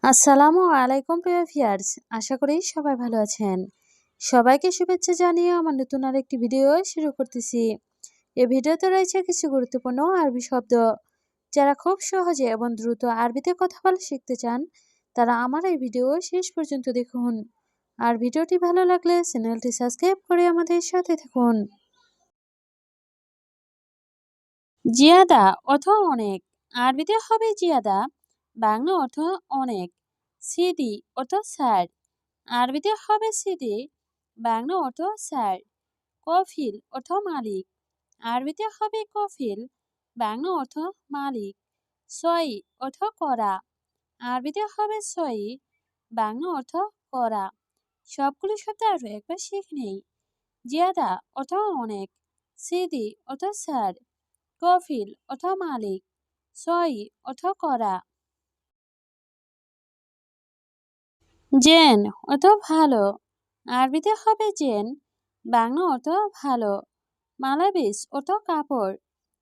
আসসালামু আলাইকুম প্রিয় ভিউয়ার্স, আশা করি সবাই ভালো আছেন। সবাইকে শুভেচ্ছা জানিয়ে আমার নতুন আরেকটি ভিডিও শুরু করতেছি। এই ভিডিওতে রয়েছে কিছু গুরুত্বপূর্ণ আরবি শব্দ। যারা খুব সহজে এবং দ্রুত আরবিতে কথা বলা শিখতে চান, তারা আমার এই ভিডিও শেষ পর্যন্ত দেখুন। আর ভিডিওটি ভালো লাগলে চ্যানেলটি সাবস্ক্রাইব করে আমাদের সাথে থাকুন। জিয়াদা অর্থ অনেক। আরবিতে হবে জিয়াদা, বাংলা অর্থ অনেক। সিদি অর্থ স্যার, আরবিতে হবে সিদি, বাংলা অর্থ স্যার। কফিল অর্থ মালিক, আরবিতে হবে কফিল, বাংলা অর্থ মালিক। সই অর্থ করা, আরবিতে হবে সই, বাংলা অর্থ করা। সবগুলো শব্দ আরো একবার শিখে নেই। জিয়াদা অর্থ অনেক, সিদি অর্থ স্যার, কফিল অর্থ মালিক, সই অর্থ করা। জেন অর্থ ভালো, আরবিতে হবে জেন, বাংলা অর্থ ভালো। মালাবিস অর্থ কাপড়,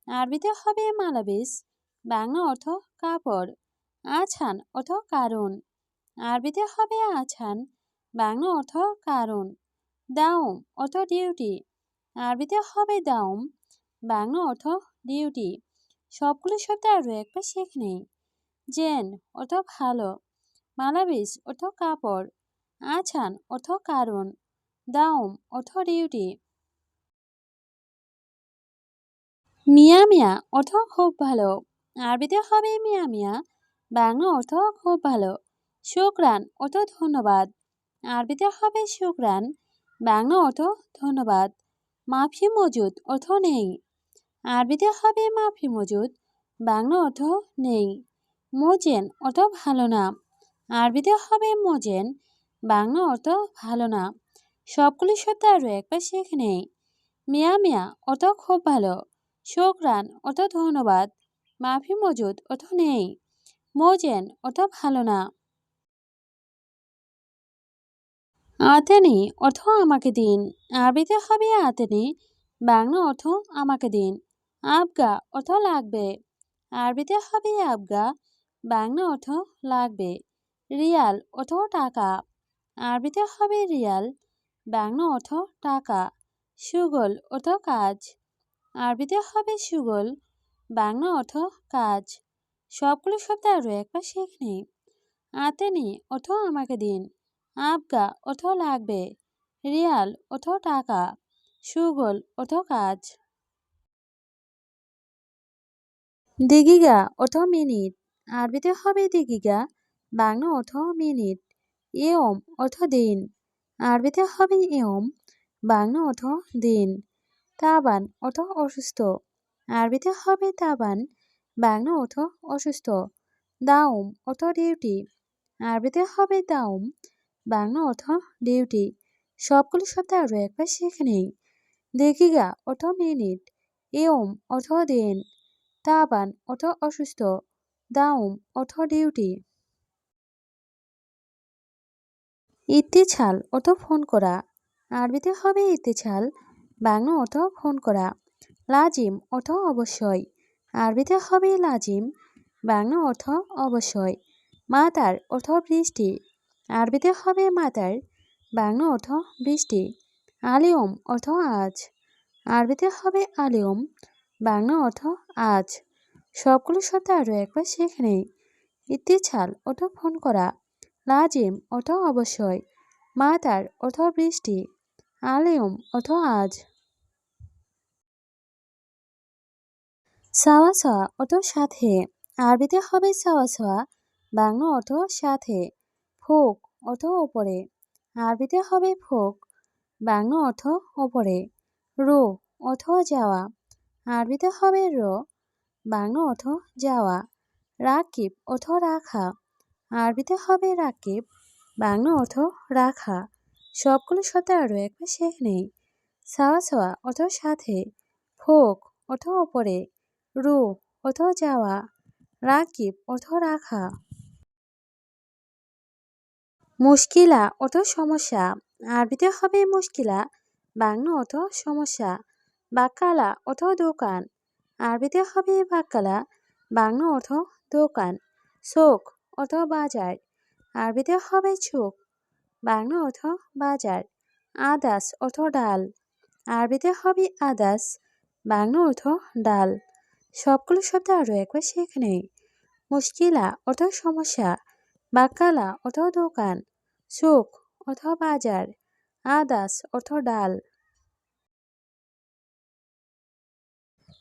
আরবিতে হবে মালাবিস, বাংলা অর্থ কাপড়। আছান অর্থ কারণ, আরবিতে হবে আছান, বাংলা অর্থ কারণ। দাউম অর্থ ডিউটি, আরবিতে হবে দাউম, বাংলা অর্থ ডিউটি। সবগুলো শব্দ আরও একবার শেখ নেই। জেন অর্থ ভালো, মালাবিস অর্থ কাপড়, আছান অর্থ কারণ, দাউম অর্থ ডিউটি। মিয়া মিয়া অর্থ খুব ভালো, আরবিতে হবে মিয়া মিয়া, বাংলা অর্থ খুব ভালো। শুকরান অর্থ ধন্যবাদ, আরবিতে হবে শুকরান, বাংলা অর্থ ধন্যবাদ। মাফি মজুদ অর্থ নেই, আরবিতে হবে মাফি মজুদ, বাংলা অর্থ নেই। মোজেন অর্থ ভালো না, আরবিতে হবে মোজেন, বাংলা অর্থ ভালো না। সবগুলি শব্দ আরও একবার শেখে নেই। মিয়া মিয়া অর্থ খুব ভালো, শুকরান অর্থ ধন্যবাদ, মাফি মজুদ অর্থ নেই, মোজেন অর্থ ভালো না। আতেনি অর্থ আমাকে দিন, আরবিতে হবে আতেনি, বাংলা অর্থ আমাকে দিন। আবগা অর্থ লাগবে, আরবিতে হবে আবগা, বাংলা অর্থ লাগবে। রিয়াল অর্থ টাকা, আরবিতে হবে রিয়াল, বাংলা অর্থ টাকা। সুগল অর্থ কাজ, আরবিতে হবে সুগল, বাংলা অর্থ কাজ। সবগুলো শব্দ আরও একবার শেখ নেই। আতেনি অর্থ আমাকে দিন, আবগা অর্থ লাগবে, রিয়াল অর্থ টাকা, সুগল অর্থ কাজ। দিগিগা অর্থ মিনিট, আরবিতে হবে দিগিগা, বাংলা অর্থ মিনিট। ইয়ম অর্থ দিন, আরবিতে হবে ইয়ম, বাংলা অর্থ দিন। তাবান অর্থ অসুস্থ, আরবিতে হবে তাবান, বাংলা অর্থ অসুস্থ। দাউম অর্থ ডিউটি, আরবিতে হবে দাউম, বাংলা অর্থ ডিউটি। সবগুলো শব্দ আরও একবার শিখে নেই। দেখিগা অর্থ মিনিট, ইয়ম অর্থ দিন, তাবান অর্থ অসুস্থ, দাউম অর্থ ডিউটি। ইত্তেছাল অর্থ ফোন করা, আরবিতে হবে ইত্তেছাল, বাংলা অর্থ ফোন করা। লাজিম অর্থ অবশ্যই, আরবিতে হবে লাজিম, বাংলা অর্থ অবশ্যই। মাতার অর্থ বৃষ্টি, আরবিতে হবে মাতার, বাংলা অর্থ বৃষ্টি। আলিয়ম অর্থ আজ, আরবিতে হবে আলিয়ম, বাংলা অর্থ আজ। সবগুলো শব্দ আরও একবার শেখে নেই। ইত্তেছাল অর্থ ফোন করা, লাজিম অর্থ অবশ্যই, মাতার অর্থ বৃষ্টি, আলিয়ম অর্থ আজ। সাওয়া সাওয়া অর্থ সাথে, আরবিতে হবে সাওয়া সাওয়া, বাংলা অর্থ সাথে। ফোক অর্থ ওপরে, আরবিতে হবে ফোক, বাংলা অর্থ ওপরে। রো অর্থ যাওয়া, আরবিতে হবে রো, বাংলা অর্থ যাওয়া। রাকিব অর্থ রাখা, আরবিতে হবে রাকিব, বাংলা অর্থ রাখা। সবগুলো শব্দ আরও একবার শেখ নেই। সাওয়া সাওয়া অর্থ সাথে, ফোক অর্থ ওপরে, রু অর্থ যাওয়া, রাকিব অর্থ রাখা। মুশকিলা অর্থ সমস্যা, আরবিতে হবে মুশকিলা, বাংলা অর্থ সমস্যা। বাক্কালা অর্থ দোকান, আরবিতে হবে বাক্কালা, বাংলা অর্থ দোকান। শোক অর্থ বাজার, আরবিতে হবে চোখ, বাংলা অর্থ বাজার। আদাস অর্থ ডাল, আরবিতে হবে আদাস, বাংলা অর্থ ডাল। সবগুলো শব্দ আরও একবার শিখে নেই। মুশকিলা অর্থ সমস্যা, বাক্কালা অর্থ দোকান, সুক অর্থ বাজার, আদাস অর্থ ডাল।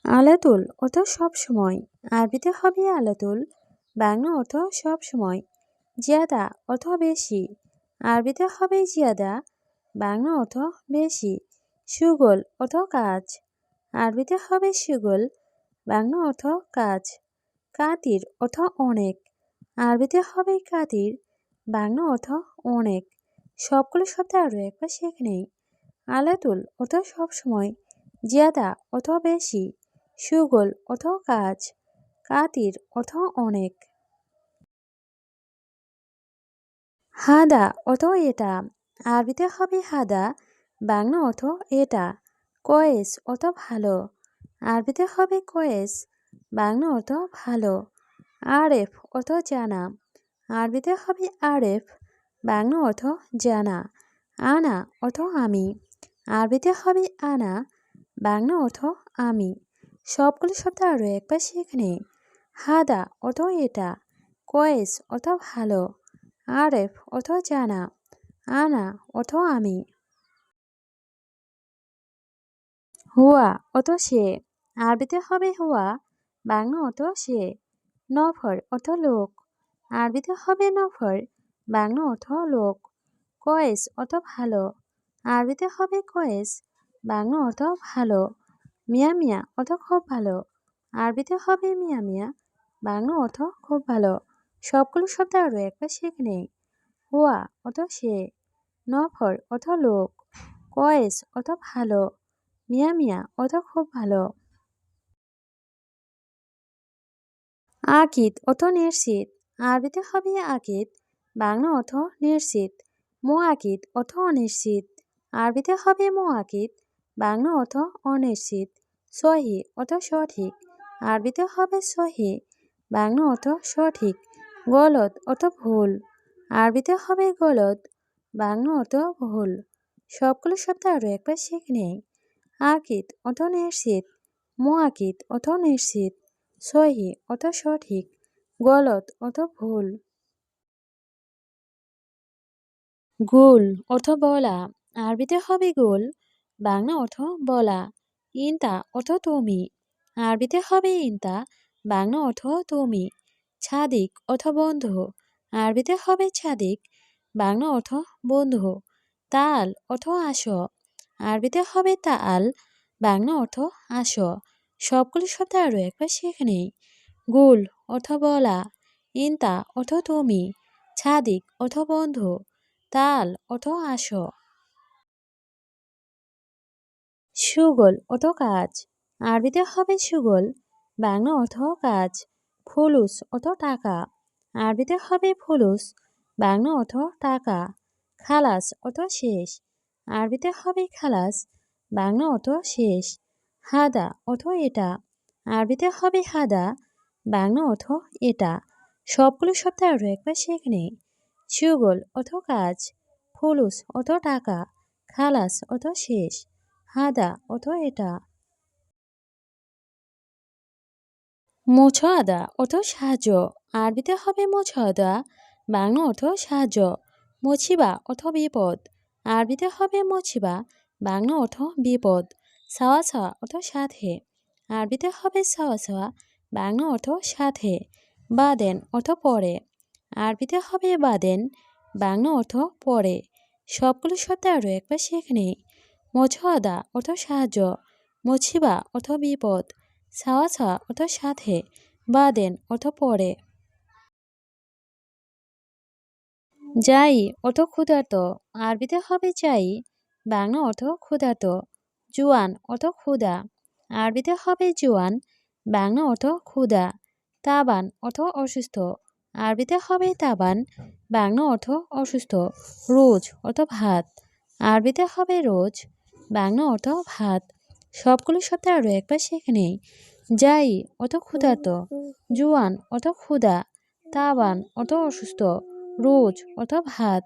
আলাতুল অর্থ সবসময়, আরবিতে হবে আলাতুল, বাংলা অর্থ সবসময়। জিয়াদা অর্থ বেশি, আরবিতে হবে জিয়াদা, বাংলা অর্থ বেশি। সুগল অর্থ কাজ, আরবিতে হবে সুগল, বাংলা অর্থ কাজ। কাতির অর্থ অনেক, আরবিতে হবে কাতির, বাংলা অর্থ অনেক। সবগুলো শব্দ আরও একবার শিখে নেই। আলাতুল অর্থ সবসময়, জিয়াদা অর্থ বেশি, সুগল অর্থ কাজ, কাতির অর্থ অনেক। হাদা অর্থ এটা, আরবিতে হবে হাদা, বাংলা অর্থ এটা। কয়েস অর্থ ভালো, আরবিতে হবে কয়েস, বাংলা অর্থ ভালো। আরেফ অর্থ জানা, আরবিতে হবে আরেফ, বাংলা অর্থ জানা। আনা অর্থ আমি, আরবিতে হবে আনা, বাংলা অর্থ আমি। সবগুলো শব্দ আরও একবার শিখে নেই। হাদা অর্থ এটা, কয়েস অর্থ ভালো, আরেফ অর্থ জানা, আনা অর্থ আমি। হুয়া অর্থ সে, আরবিতে হবে হুয়া, বাংলা অর্থ সে। নফর অর্থ লোক, আরবিতে হবে নফর, বাংলা অর্থ লোক। কয়েস অর্থ ভালো, আরবিতে হবে কয়েস, বাংলা অর্থ ভালো। মিয়া মিয়া অর্থ খুব ভালো, আরবিতে হবে মিয়া মিয়া, বাংলা অর্থ খুব ভালো। সবগুলো শব্দ আরও একবার শিখে নেই। হুয়া অর্থ সে, নফর অর্থ লোক, কয়েস অর্থ ভালো, মিয়া মিয়া অর্থ খুব ভালো। আকিদ অর্থ নিশ্চিত, আরবিতে হবে আকিদ, বাংলা অর্থ নিশ্চিত। মুআকিদ অর্থ অনিশ্চিত, আরবিতে হবে মুআকিদ, বাংলা অর্থ অনিশ্চিত। সহি অর্থ সঠিক, আরবিতে হবে সহি, বাংলা অর্থ সঠিক। গলত অর্থ ভুল, আরবিতে হবে গলত, বাংলা অর্থ ভুল। সবগুলো শব্দ আরও একবার শিখে নেই। আকিদ অর্থ নিশ্চিত, মুআকিদ অর্থ নিশ্চিত, সহি অর্থ সঠিক, গলত অর্থ ভুল। গোল অর্থ বলা, আরবিতে হবে গোল, বাংলা অর্থ বলা। ইনতা অর্থ তুমি, আরবিতে হবে ইনতা, বাংলা অর্থ তুমি। ছাদিক অর্থ বন্ধু, আরবিতে হবে ছাদিক, বাংলা অর্থ বন্ধু। তাল অর্থ আসো, আরবিতে হবে তাল, বাংলা অর্থ আসো। সবগুলো শব্দ আরও একবার শিখে নেই। গোল অর্থ বলা, ইনতা অর্থ তুমি, ছাদিক অর্থ বন্ধু, তাল অর্থ আসো। সুগল অর্থ কাজ, আরবিতে হবে সুগল, বাংলা অর্থ কাজ। ফুলুস অর্থ টাকা, আরবিতে হবে ফুলুস, বাংলা অর্থ টাকা। খালাস অর্থ শেষ, আরবিতে হবে খালাস, বাংলা অর্থ শেষ। হাদা অর্থ এটা, আরবিতে হবে হাদা, বাংলা অর্থ এটা। সবগুলো শব্দ আরও একবার শিখে নেই। সুগল অর্থ কাজ, ফুলুস অর্থ টাকা, খালাস অর্থ শেষ, হাদা অর্থ এটা। মোছাদা অর্থ সাহায্য, আরবিতে হবে মোছাদা, বাংলা অর্থ সাহায্য। মুছিবা অর্থ বিপদ, আরবিতে হবে মুছিবা, বাংলা অর্থ বিপদ। সাওয়া সাওয়া অর্থ সাথে, আরবিতে হবে সাওয়া সাওয়া, বাংলা অর্থ সাথে। বাদেন অর্থ পরে, আরবিতে হবে বাদেন, বাংলা অর্থ পরে। সবগুলো শব্দ আরও একবার শিখে নেই। মোছাদা অর্থ সাহায্য, মুছিবা অর্থ বিপদ, সাওয়া সাওয়া অর্থ সাথে, বাদেন অর্থ পরে। যাই অর্থ ক্ষুধার্ত, আরবিতে হবে যাই, বাংলা অর্থ ক্ষুধার্ত। জুয়ান অর্থ ক্ষুধা, আরবিতে হবে জুয়ান, বাংলা অর্থ ক্ষুধা। তাবান অর্থ অসুস্থ, আরবিতে হবে তাবান, বাংলা অর্থ অসুস্থ। রোজ অর্থ ভাত, আরবিতে হবে রোজ, বাংলা অর্থ ভাত। সবগুলো শব্দ আরও একবার শিখে নেই। যাই অর্থ ক্ষুধার্ত, জুয়ান অর্থ ক্ষুধা, তাবান অর্থ অসুস্থ, রোজ অর্থ ভাত।